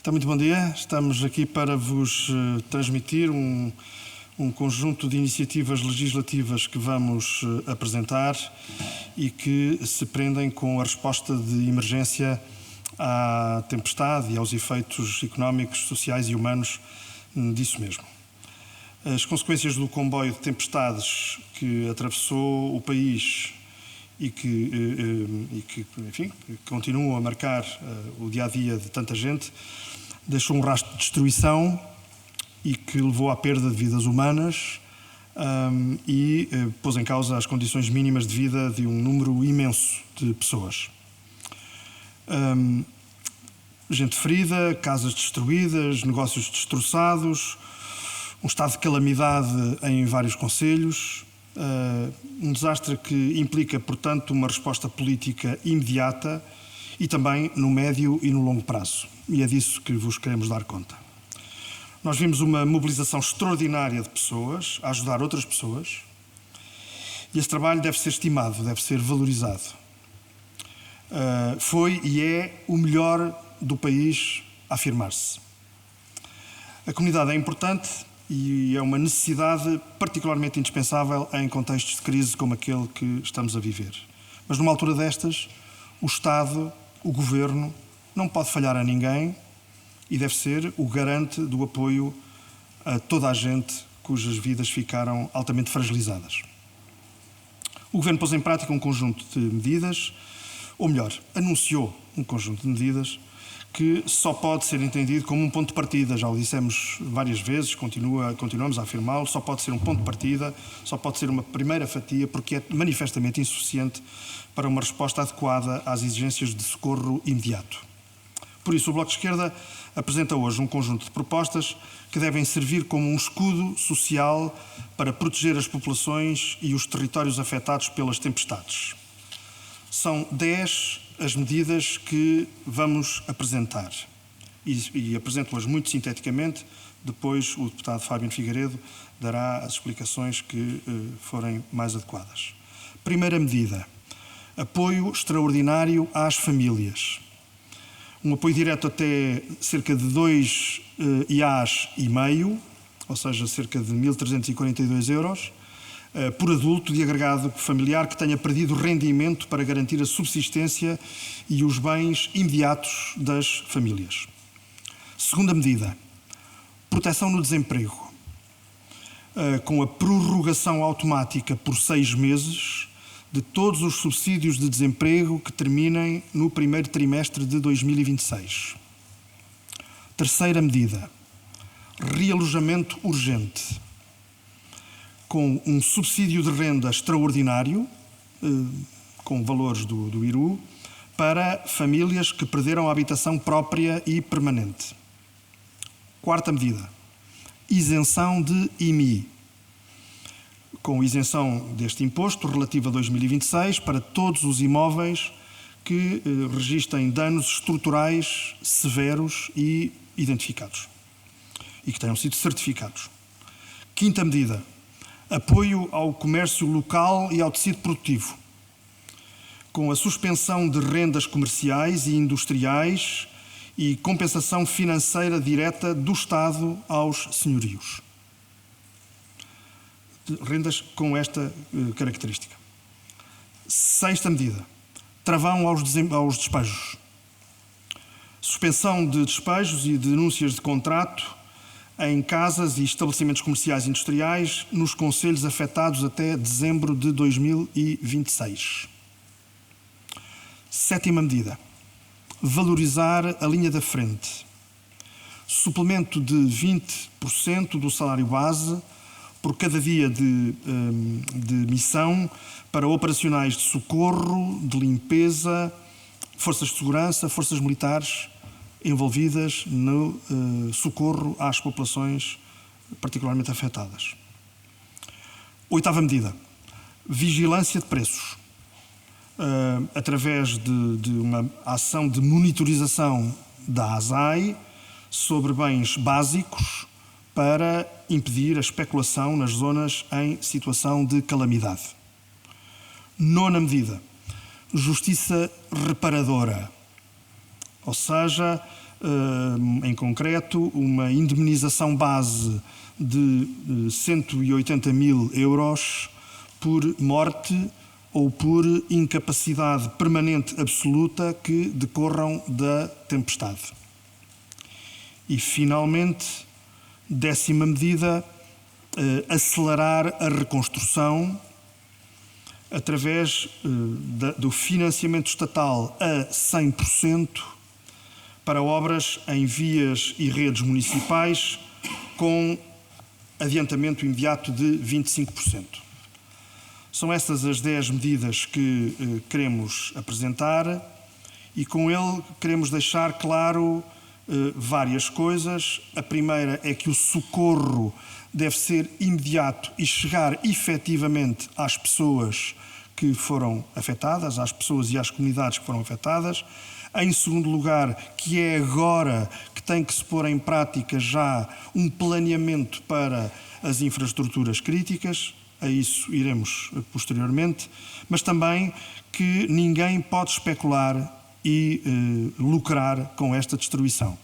Então, muito bom dia. Estamos aqui para vos transmitir um conjunto de iniciativas legislativas que vamos apresentar e que se prendem com a resposta de emergência à tempestade e aos efeitos económicos, sociais e humanos disso mesmo. As consequências do comboio de tempestades que atravessou o país e que enfim, continuam a marcar o dia-a-dia de tanta gente, deixou um rastro de destruição e que levou à perda de vidas humanas e pôs em causa as condições mínimas de vida de um número imenso de pessoas. Gente ferida, casas destruídas, negócios destroçados, um estado de calamidade em vários concelhos, um desastre que implica, portanto, uma resposta política imediata e também no médio e no longo prazo. E é disso que vos queremos dar conta. Nós vimos uma mobilização extraordinária de pessoas a ajudar outras pessoas e esse trabalho deve ser estimado, deve ser valorizado. Foi e é o melhor do país a afirmar-se. A comunidade é importante e é uma necessidade particularmente indispensável em contextos de crise como aquele que estamos a viver. Mas numa altura destas, o Estado, o Governo, não pode falhar a ninguém e deve ser o garante do apoio a toda a gente cujas vidas ficaram altamente fragilizadas. O Governo pôs em prática um conjunto de medidas, ou melhor, anunciou um conjunto de medidas que só pode ser entendido como um ponto de partida. Já o dissemos várias vezes, continuamos a afirmá-lo, só pode ser um ponto de partida, só pode ser uma primeira fatia, porque é manifestamente insuficiente para uma resposta adequada às exigências de socorro imediato. Por isso, o Bloco de Esquerda apresenta hoje um conjunto de propostas que devem servir como um escudo social para proteger as populações e os territórios afetados pelas tempestades. São 10 as medidas que vamos apresentar e apresento-las muito sinteticamente, depois o deputado Fábio Figueiredo dará as explicações que forem mais adequadas. Primeira medida, apoio extraordinário às famílias. Um apoio direto até cerca de 2 IAs e meio, ou seja, cerca de 1.342 euros, por adulto de agregado familiar que tenha perdido rendimento para garantir a subsistência e os bens imediatos das famílias. Segunda medida, proteção no desemprego, com a prorrogação automática por 6 meses de todos os subsídios de desemprego que terminem no primeiro trimestre de 2026. Terceira medida, realojamento urgente, com um subsídio de renda extraordinário, com valores do IRU, para famílias que perderam a habitação própria e permanente. Quarta medida, isenção de IMI, com isenção deste imposto relativo a 2026 para todos os imóveis que registrem danos estruturais severos e identificados e que tenham sido certificados. Quinta medida, apoio ao comércio local e ao tecido produtivo, com a suspensão de rendas comerciais e industriais e compensação financeira direta do Estado aos senhorios. Rendas com esta característica. Sexta medida, travão aos despejos. Suspensão de despejos e denúncias de contrato em casas e estabelecimentos comerciais e industriais nos concelhos afetados até dezembro de 2026. Sétima medida, valorizar a linha da frente. Suplemento de 20% do salário base por cada dia de missão para operacionais de socorro, de limpeza, forças de segurança, forças militares envolvidas no socorro às populações particularmente afetadas. Oitava medida, vigilância de preços, através de uma ação de monitorização da ASAI sobre bens básicos para impedir a especulação nas zonas em situação de calamidade. Nona medida, justiça reparadora, ou seja, em concreto, uma indemnização base de 180 mil euros por morte ou por incapacidade permanente absoluta que decorram da tempestade. E, finalmente, 10ª medida, acelerar a reconstrução através do financiamento estatal a 100% para obras em vias e redes municipais com adiantamento imediato de 25%. São estas as 10 medidas que queremos apresentar e com ele queremos deixar claro várias coisas. A primeira é que o socorro deve ser imediato e chegar efetivamente às pessoas que foram afetadas, às pessoas e às comunidades que foram afetadas. Em segundo lugar, que é agora que tem que se pôr em prática já um planeamento para as infraestruturas críticas, a isso iremos posteriormente, mas também que ninguém pode especular e lucrar com esta destruição.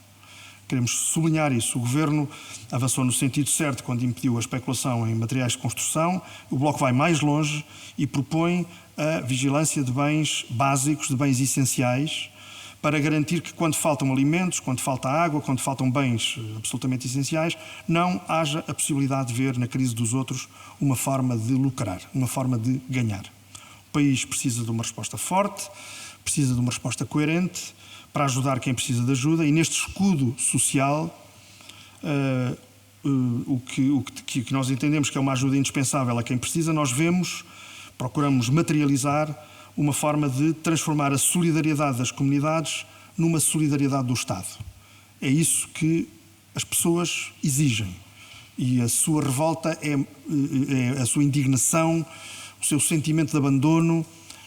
Queremos sublinhar isso. O Governo avançou no sentido certo quando impediu a especulação em materiais de construção. O Bloco vai mais longe e propõe a vigilância de bens básicos, de bens essenciais, para garantir que quando faltam alimentos, quando falta água, quando faltam bens absolutamente essenciais, não haja a possibilidade de ver na crise dos outros uma forma de lucrar, uma forma de ganhar. O país precisa de uma resposta forte, precisa de uma resposta coerente para ajudar quem precisa de ajuda e neste escudo social o que nós entendemos que é uma ajuda indispensável a quem precisa, nós procuramos materializar uma forma de transformar a solidariedade das comunidades numa solidariedade do Estado. É isso que as pessoas exigem. E a sua revolta, a sua indignação, o seu sentimento de abandono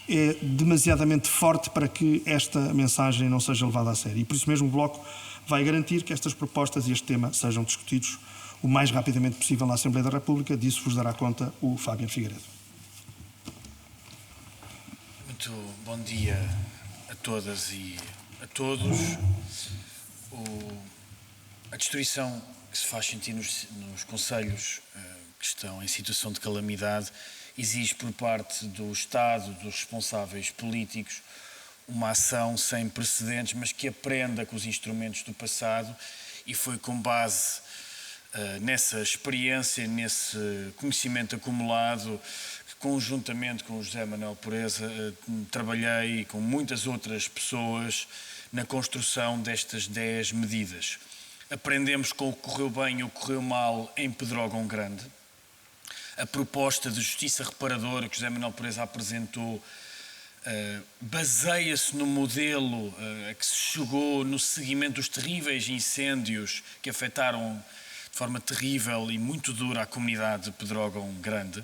é demasiadamente forte para que esta mensagem não seja levada a sério. E por isso mesmo o Bloco vai garantir que estas propostas e este tema sejam discutidos o mais rapidamente possível na Assembleia da República. Disso vos dará conta o Fábio Figueiredo. Muito bom dia a todas e a todos. A destruição que se faz sentir nos concelhos que estão em situação de calamidade exige por parte do Estado, dos responsáveis políticos, uma ação sem precedentes, mas que aprenda com os instrumentos do passado, e foi com base nessa experiência, nesse conhecimento acumulado, que conjuntamente com o José Manuel Pureza trabalhei com muitas outras pessoas na construção destas 10 medidas. Aprendemos com o que correu bem e o que correu mal em Pedrógão Grande. A proposta de justiça reparadora que José Manuel Pureza apresentou baseia-se no modelo a que se chegou no seguimento dos terríveis incêndios que afetaram de forma terrível e muito dura a comunidade de Pedrógão Grande.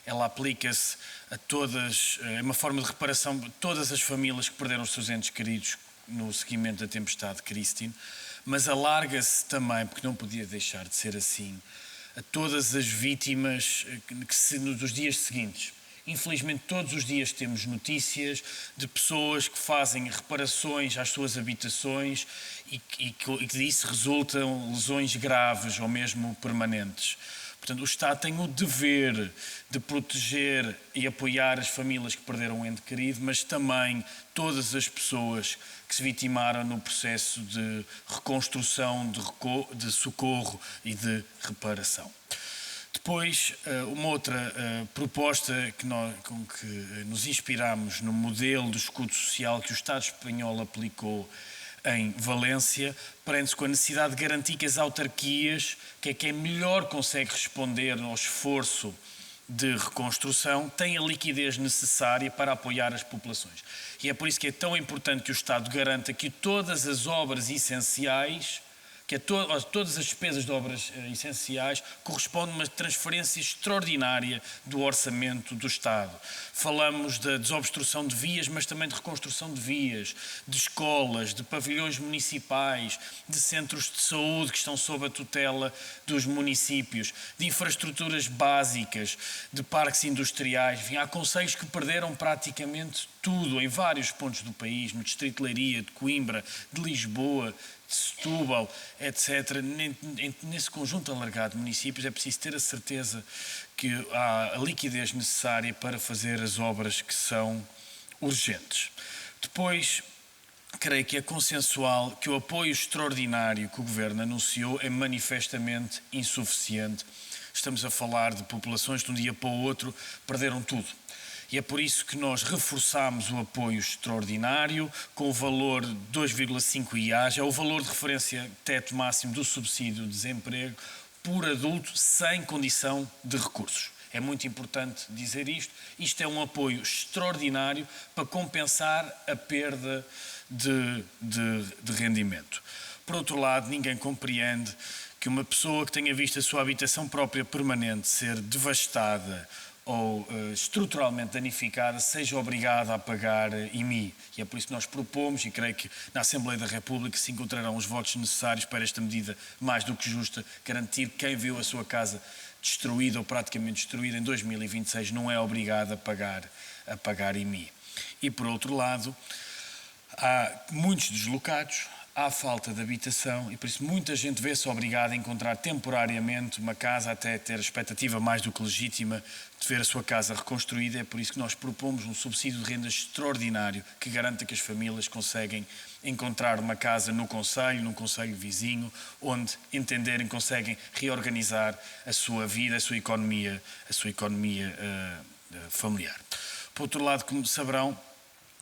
Ela aplica-se a todas, é uma forma de reparação de todas as famílias que perderam os seus entes queridos no seguimento da tempestade Christine, mas alarga-se também, porque não podia deixar de ser assim, a todas as vítimas dos dias seguintes. Infelizmente, todos os dias temos notícias de pessoas que fazem reparações às suas habitações e que disso resultam lesões graves ou mesmo permanentes. Portanto, o Estado tem o dever de proteger e apoiar as famílias que perderam um ente querido, mas também todas as pessoas que se vitimaram no processo de reconstrução, de socorro e de reparação. Depois, uma outra proposta com que nos inspiramos no modelo do escudo social que o Estado espanhol aplicou em Valência, prende-se com a necessidade de garantir que as autarquias, que é quem melhor consegue responder ao esforço de reconstrução, têm a liquidez necessária para apoiar as populações. E é por isso que é tão importante que o Estado garanta que todas as obras essenciais, que todas as despesas de obras essenciais correspondem a uma transferência extraordinária do orçamento do Estado. Falamos da desobstrução de vias, mas também de reconstrução de vias, de escolas, de pavilhões municipais, de centros de saúde que estão sob a tutela dos municípios, de infraestruturas básicas, de parques industriais. Enfim, há concelhos que perderam praticamente tudo em vários pontos do país, no distrito de Leiria, de Coimbra, de Lisboa, de Setúbal, etc. Nesse conjunto alargado de municípios é preciso ter a certeza que há a liquidez necessária para fazer as obras que são urgentes. Depois, creio que é consensual que o apoio extraordinário que o Governo anunciou é manifestamente insuficiente. Estamos a falar de populações que de um dia para o outro perderam tudo. E é por isso que nós reforçamos o apoio extraordinário com o valor de 2,5 IAs, é o valor de referência teto máximo do subsídio de desemprego por adulto sem condição de recursos. É muito importante dizer isto. Isto é um apoio extraordinário para compensar a perda de rendimento. Por outro lado, ninguém compreende que uma pessoa que tenha visto a sua habitação própria permanente ser devastada ou estruturalmente danificada seja obrigada a pagar IMI. E é por isso que nós propomos, e creio que na Assembleia da República se encontrarão os votos necessários para esta medida mais do que justa, garantir que quem viu a sua casa destruída ou praticamente destruída em 2026 não é obrigado a pagar IMI. E por outro lado, há muitos deslocados, há falta de habitação e por isso muita gente vê-se obrigada a encontrar temporariamente uma casa até ter a expectativa mais do que legítima de ver a sua casa reconstruída. É por isso que nós propomos um subsídio de renda extraordinário que garanta que as famílias conseguem encontrar uma casa no concelho, num concelho vizinho, onde entenderem conseguem reorganizar a sua vida, a sua economia familiar. Por outro lado, como saberão,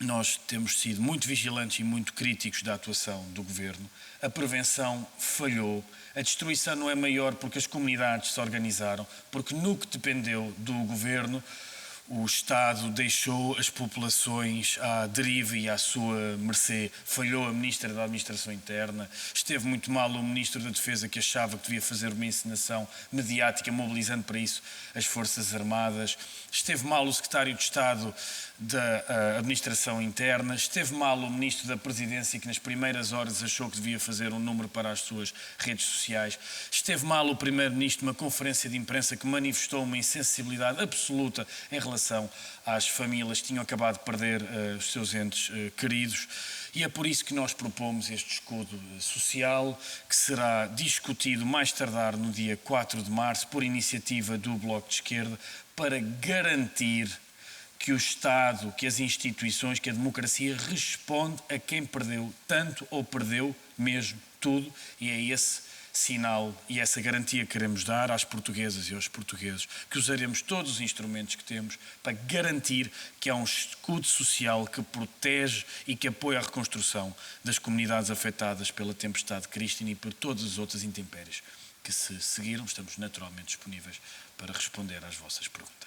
nós temos sido muito vigilantes e muito críticos da atuação do Governo. A prevenção falhou. A destruição não é maior porque as comunidades se organizaram, porque no que dependeu do Governo, o Estado deixou as populações à deriva e à sua mercê. Falhou a Ministra da Administração Interna, esteve muito mal o Ministro da Defesa, que achava que devia fazer uma encenação mediática, mobilizando para isso as Forças Armadas. Esteve mal o Secretário de Estado da Administração Interna, esteve mal o Ministro da Presidência, que nas primeiras horas achou que devia fazer um número para as suas redes sociais. Esteve mal o Primeiro-Ministro numa conferência de imprensa que manifestou uma insensibilidade absoluta em relação às famílias que tinham acabado de perder os seus entes queridos. E é por isso que nós propomos este escudo social, que será discutido mais tardar no dia 4 de março, por iniciativa do Bloco de Esquerda, para garantir que o Estado, que as instituições, que a democracia responde a quem perdeu tanto ou perdeu mesmo tudo, e é esse sinal e essa garantia que queremos dar às portuguesas e aos portugueses, que usaremos todos os instrumentos que temos para garantir que há um escudo social que protege e que apoia a reconstrução das comunidades afetadas pela tempestade Cristina e por todas as outras intempéries que se seguiram. Estamos naturalmente disponíveis para responder às vossas perguntas.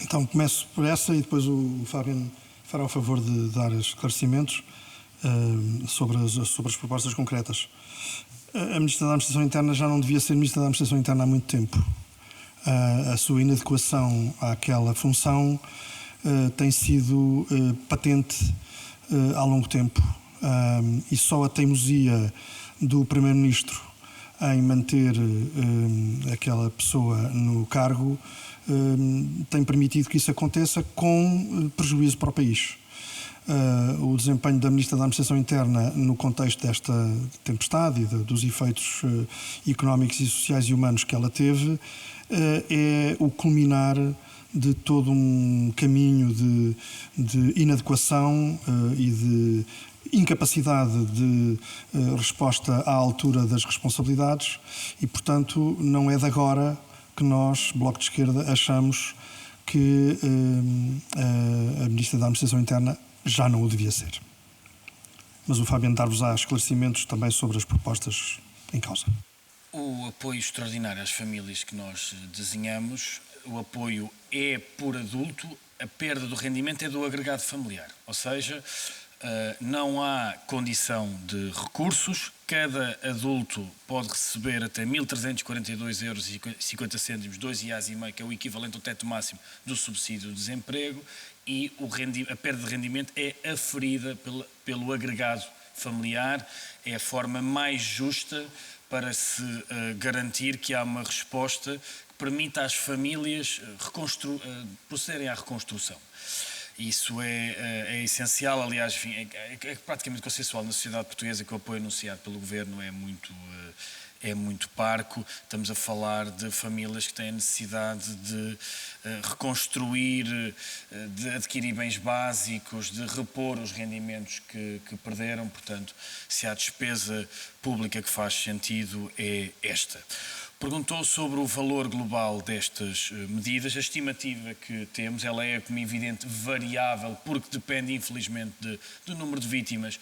Então começo por essa e depois o Fábio fará o favor de dar esclarecimentos sobre as propostas concretas. A Ministra da Administração Interna já não devia ser Ministra da Administração Interna há muito tempo. A sua inadequação àquela função tem sido patente há longo tempo e só a teimosia do Primeiro-Ministro em manter aquela pessoa no cargo tem permitido que isso aconteça com prejuízo para o país. O desempenho da Ministra da Administração Interna no contexto desta tempestade e dos efeitos económicos e sociais e humanos que ela teve é o culminar de todo um caminho de inadequação e de incapacidade de resposta à altura das responsabilidades e, portanto, não é de agora que nós, Bloco de Esquerda, achamos que a Ministra da Administração Interna já não o devia ser. mas o Fabiano dar-vos-á esclarecimentos também sobre as propostas em causa. O apoio extraordinário às famílias que nós desenhamos, o apoio é por adulto, a perda do rendimento é do agregado familiar, ou seja, não há condição de recursos, cada adulto pode receber até 1.342,50 euros, 2 IAs e meio, que é o equivalente ao teto máximo do subsídio de desemprego, e a perda de rendimento é aferida pelo agregado familiar, é a forma mais justa para se garantir que há uma resposta que permita às famílias procederem à reconstrução. Isso é essencial, aliás, enfim, é praticamente consensual na sociedade portuguesa que o apoio anunciado pelo Governo é muito parco. Estamos a falar de famílias que têm a necessidade de reconstruir, de adquirir bens básicos, de repor os rendimentos que perderam. Portanto, se há despesa pública que faz sentido, é esta. Perguntou sobre o valor global destas medidas. A estimativa que temos, ela é, como evidente, variável, porque depende, infelizmente, do número de vítimas,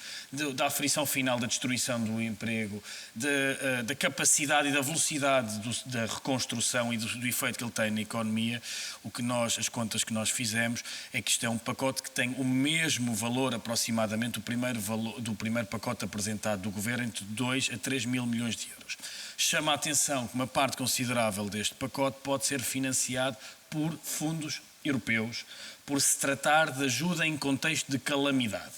da aferição final da destruição do emprego, da capacidade e da velocidade da reconstrução e do efeito que ele tem na economia. As contas que nós fizemos é que isto é um pacote que tem o mesmo valor, aproximadamente, do primeiro pacote apresentado do Governo, entre 2 a 3 mil milhões de euros. Chama a atenção que uma parte considerável deste pacote pode ser financiado por fundos europeus, por se tratar de ajuda em contexto de calamidade.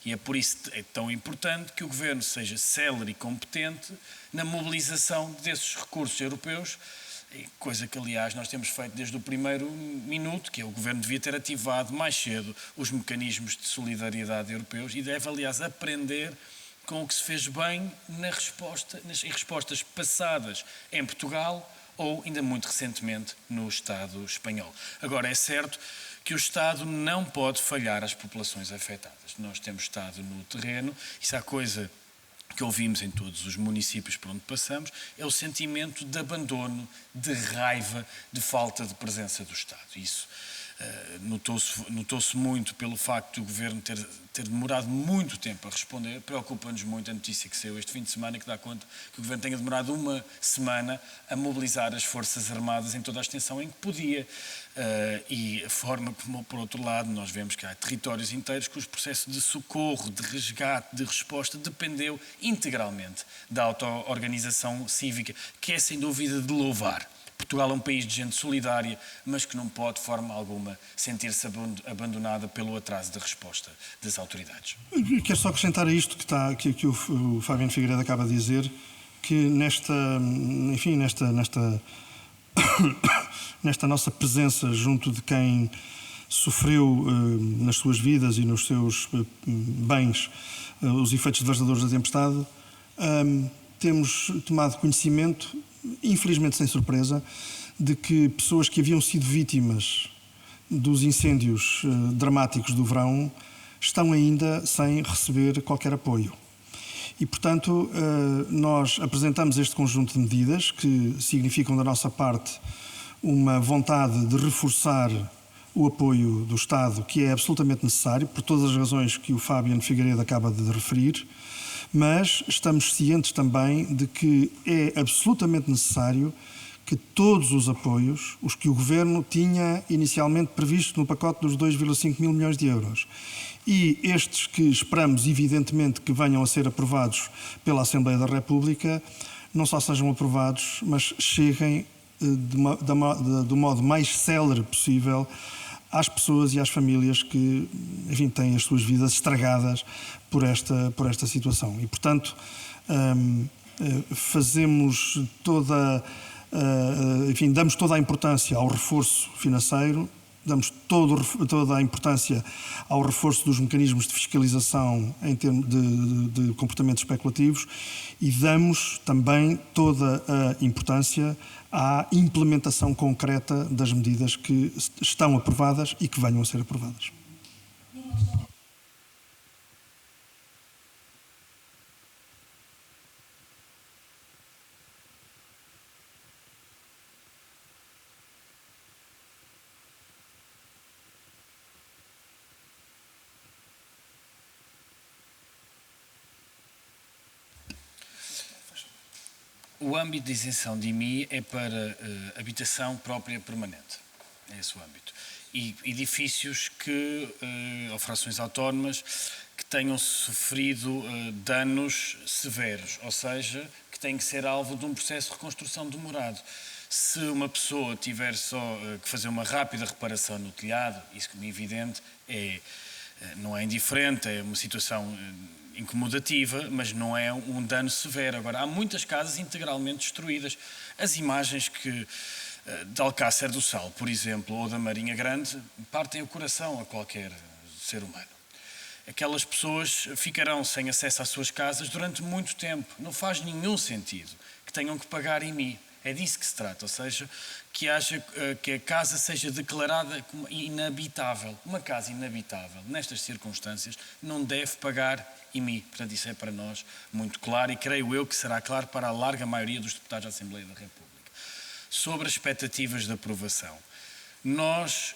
E é por isso que é tão importante que o Governo seja célere e competente na mobilização desses recursos europeus, coisa que, aliás, nós temos feito desde o primeiro minuto, que é o Governo devia ter ativado mais cedo os mecanismos de solidariedade europeus e deve, aliás, aprender com o que se fez bem em respostas passadas em Portugal ou, ainda muito recentemente, no Estado espanhol. Agora, é certo que o Estado não pode falhar às populações afetadas. Nós temos estado no terreno, e se há coisa que ouvimos em todos os municípios por onde passamos, é o sentimento de abandono, de raiva, de falta de presença do Estado. Isso notou-se muito pelo facto do Governo ter demorado muito tempo a responder. Preocupa-nos muito a notícia que saiu este fim de semana, que dá conta que o Governo tenha demorado uma semana a mobilizar as Forças Armadas em toda a extensão em que podia. E a forma como, por outro lado, nós vemos que há territórios inteiros cujo processo de socorro, de resgate, de resposta dependeu integralmente da auto-organização cívica, que é sem dúvida de louvar. Portugal é um país de gente solidária, mas que não pode, de forma alguma, sentir-se abandonada pelo atraso da resposta das autoridades. Quero só acrescentar a isto que o Fabiano Figueiredo acaba de dizer, que nesta nossa presença junto de quem sofreu nas suas vidas e nos seus bens os efeitos devastadores da tempestade, temos tomado conhecimento, infelizmente sem surpresa, de que pessoas que haviam sido vítimas dos incêndios dramáticos do verão estão ainda sem receber qualquer apoio. E, portanto, nós apresentamos este conjunto de medidas que significam da nossa parte uma vontade de reforçar o apoio do Estado, que é absolutamente necessário, por todas as razões que o Fabiano Figueiredo acaba de referir, mas estamos cientes também de que é absolutamente necessário que todos os apoios, os que o Governo tinha inicialmente previsto no pacote dos 2,5 mil milhões de euros, e estes que esperamos, evidentemente, que venham a ser aprovados pela Assembleia da República, não só sejam aprovados, mas cheguem do modo mais célere possível às pessoas e às famílias que, enfim, têm as suas vidas estragadas por esta situação. E, portanto, damos toda a importância ao reforço financeiro, damos toda a importância ao reforço dos mecanismos de fiscalização em termos de comportamentos especulativos e damos também toda a importância à implementação concreta das medidas que estão aprovadas e que venham a ser aprovadas. O âmbito de isenção de IMI é para habitação própria permanente. É esse o âmbito. E edifícios ou frações autónomas que tenham sofrido danos severos, ou seja, que têm que ser alvo de um processo de reconstrução demorado. Se uma pessoa tiver só que fazer uma rápida reparação no telhado, isso, como é evidente, não é indiferente, é uma situação incomodativa, mas não é um dano severo. Agora, há muitas casas integralmente destruídas. As imagens de Alcácer do Sal, por exemplo, ou da Marinha Grande, partem o coração a qualquer ser humano. Aquelas pessoas ficarão sem acesso às suas casas durante muito tempo. Não faz nenhum sentido que tenham que pagar IMI. É disso que se trata, ou seja, que a casa seja declarada como inabitável. Uma casa inabitável, nestas circunstâncias, não deve pagar IMI. Portanto, isso é para nós muito claro e creio eu que será claro para a larga maioria dos deputados da Assembleia da República. Sobre as expectativas de aprovação, nós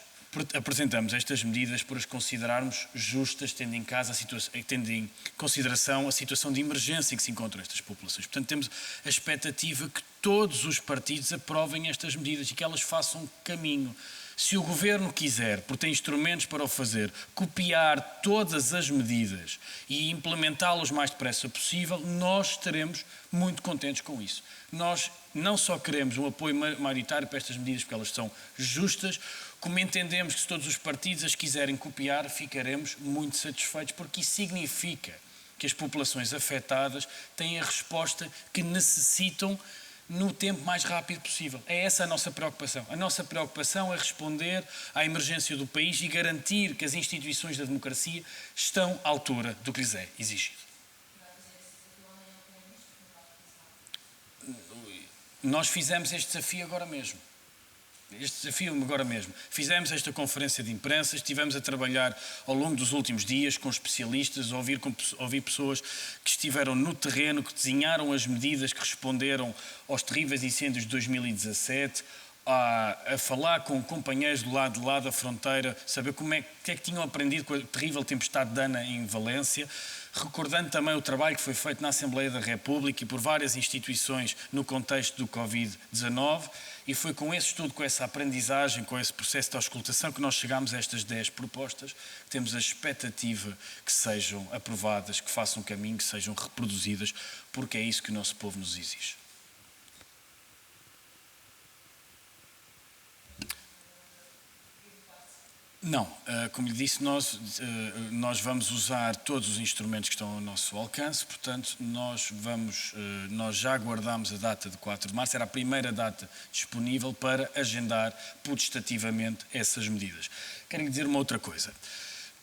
apresentamos estas medidas por as considerarmos justas, tendo em consideração a situação de emergência em que se encontram estas populações. Portanto, temos a expectativa que todos os partidos aprovem estas medidas e que elas façam caminho. Se o Governo quiser, porque tem instrumentos para o fazer, copiar todas as medidas e implementá-las o mais depressa possível, nós estaremos muito contentes com isso. Nós não só queremos um apoio maioritário para estas medidas porque elas são justas, como entendemos que se todos os partidos as quiserem copiar, ficaremos muito satisfeitos, porque isso significa que as populações afetadas têm a resposta que necessitam no tempo mais rápido possível. É essa a nossa preocupação. A nossa preocupação é responder à emergência do país e garantir que as instituições da democracia estão à altura do que lhes é exigido. Nós fizemos este desafio agora mesmo. Fizemos esta conferência de imprensa, estivemos a trabalhar ao longo dos últimos dias com especialistas, a ouvir pessoas que estiveram no terreno, que desenharam as medidas que responderam aos terríveis incêndios de 2017, a falar com companheiros do lado de lá da fronteira, saber o que é que tinham aprendido com a terrível tempestade de Ana em Valência, recordando também o trabalho que foi feito na Assembleia da República e por várias instituições no contexto do Covid-19, e foi com esse estudo, com essa aprendizagem, com esse processo de auscultação que nós chegámos a estas 10 propostas. Temos a expectativa que sejam aprovadas, que façam caminho, que sejam reproduzidas, porque é isso que o nosso povo nos exige. Não, como lhe disse, nós vamos usar todos os instrumentos que estão ao nosso alcance, portanto, nós já aguardamos a data de 4 de março, era a primeira data disponível para agendar putestativamente essas medidas. Quero lhe dizer uma outra coisa.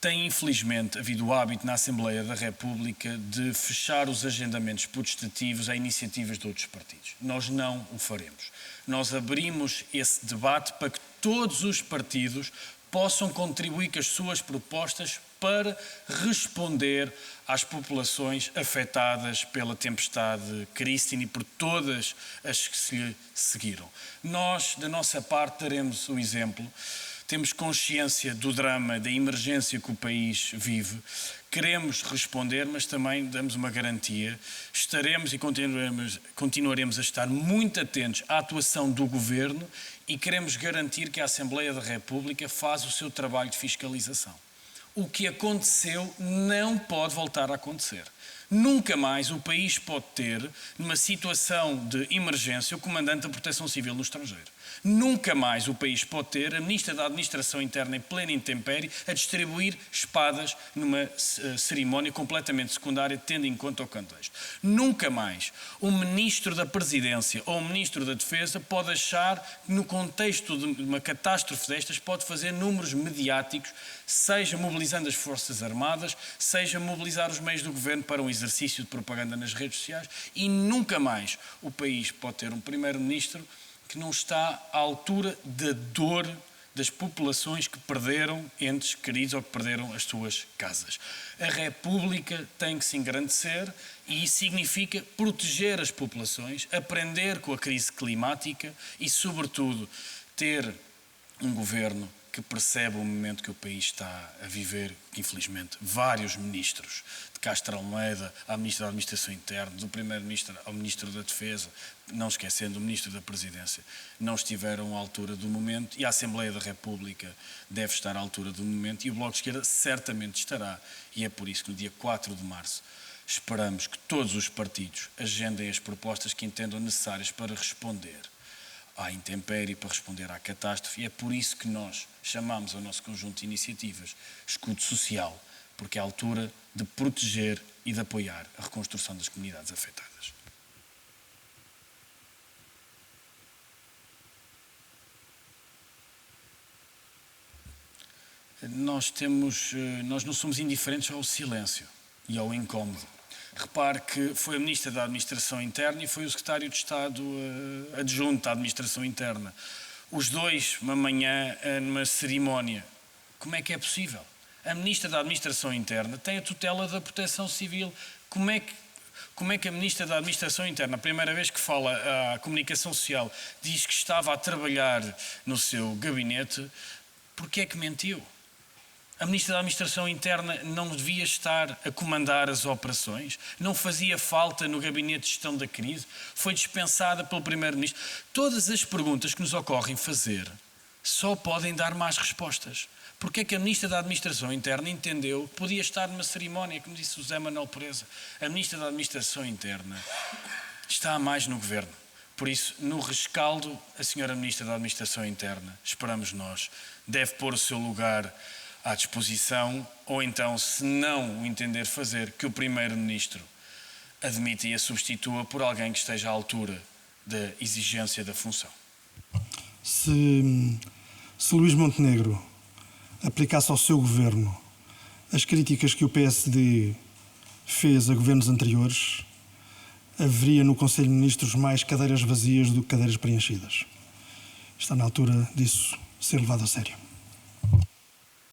Tem, infelizmente, havido o hábito na Assembleia da República de fechar os agendamentos putestativos a iniciativas de outros partidos. Nós não o faremos. Nós abrimos esse debate para que todos os partidos possam contribuir com as suas propostas para responder às populações afetadas pela tempestade Christine e por todas as que se lhe seguiram. Nós, da nossa parte, daremos o exemplo. Temos consciência do drama, da emergência que o país vive. Queremos responder, mas também damos uma garantia. Estaremos e continuaremos a estar muito atentos à atuação do Governo e queremos garantir que a Assembleia da República faz o seu trabalho de fiscalização. O que aconteceu não pode voltar a acontecer. Nunca mais o país pode ter, numa situação de emergência, o Comandante da Proteção Civil no estrangeiro. Nunca mais o país pode ter a Ministra da Administração Interna em plena intempérie a distribuir espadas numa cerimónia completamente secundária, tendo em conta o contexto. Nunca mais o Ministro da Presidência ou o Ministro da Defesa pode achar que no contexto de uma catástrofe destas pode fazer números mediáticos, seja mobilizando as Forças Armadas, seja mobilizar os meios do Governo para um exercício de propaganda nas redes sociais, e nunca mais o país pode ter um Primeiro-Ministro que não está à altura da dor das populações que perderam entes queridos ou que perderam as suas casas. A República tem que se engrandecer e isso significa proteger as populações, aprender com a crise climática e, sobretudo, ter um governo que que percebe o momento que o país está a viver, que infelizmente vários ministros, de Castro Almeida à Ministra da Administração Interna, do Primeiro-Ministro ao Ministro da Defesa, não esquecendo o Ministro da Presidência, não estiveram à altura do momento, e a Assembleia da República deve estar à altura do momento, e o Bloco de Esquerda certamente estará, e é por isso que no dia 4 de março esperamos que todos os partidos agendem as propostas que entendam necessárias para responder à intempérie, para responder à catástrofe, e é por isso que nós chamamos ao nosso conjunto de iniciativas escudo social, porque é a altura de proteger e de apoiar a reconstrução das comunidades afetadas. Nós não somos indiferentes ao silêncio e ao incómodo. Repare que foi a Ministra da Administração Interna e foi o Secretário de Estado adjunto à Administração Interna. Os dois, uma manhã, numa cerimónia. Como é que é possível? A Ministra da Administração Interna tem a tutela da Proteção Civil. Como é que a Ministra da Administração Interna, a primeira vez que fala à comunicação social, diz que estava a trabalhar no seu gabinete? Porque é que mentiu? A Ministra da Administração Interna não devia estar a comandar as operações? Não fazia falta no Gabinete de Gestão da Crise? Foi dispensada pelo Primeiro-Ministro? Todas as perguntas que nos ocorrem fazer só podem dar más respostas. Porque é que a Ministra da Administração Interna entendeu que podia estar numa cerimónia, como disse o José Manuel Pereza? A Ministra da Administração Interna está a mais no Governo. Por isso, no rescaldo, a Senhora Ministra da Administração Interna, esperamos nós, deve pôr o seu lugar à disposição, ou então, se não o entender fazer, que o Primeiro-Ministro admita e a substitua por alguém que esteja à altura da exigência da função. Se Luís Montenegro aplicasse ao seu governo as críticas que o PSD fez a governos anteriores, haveria no Conselho de Ministros mais cadeiras vazias do que cadeiras preenchidas. Está na altura disso ser levado a sério.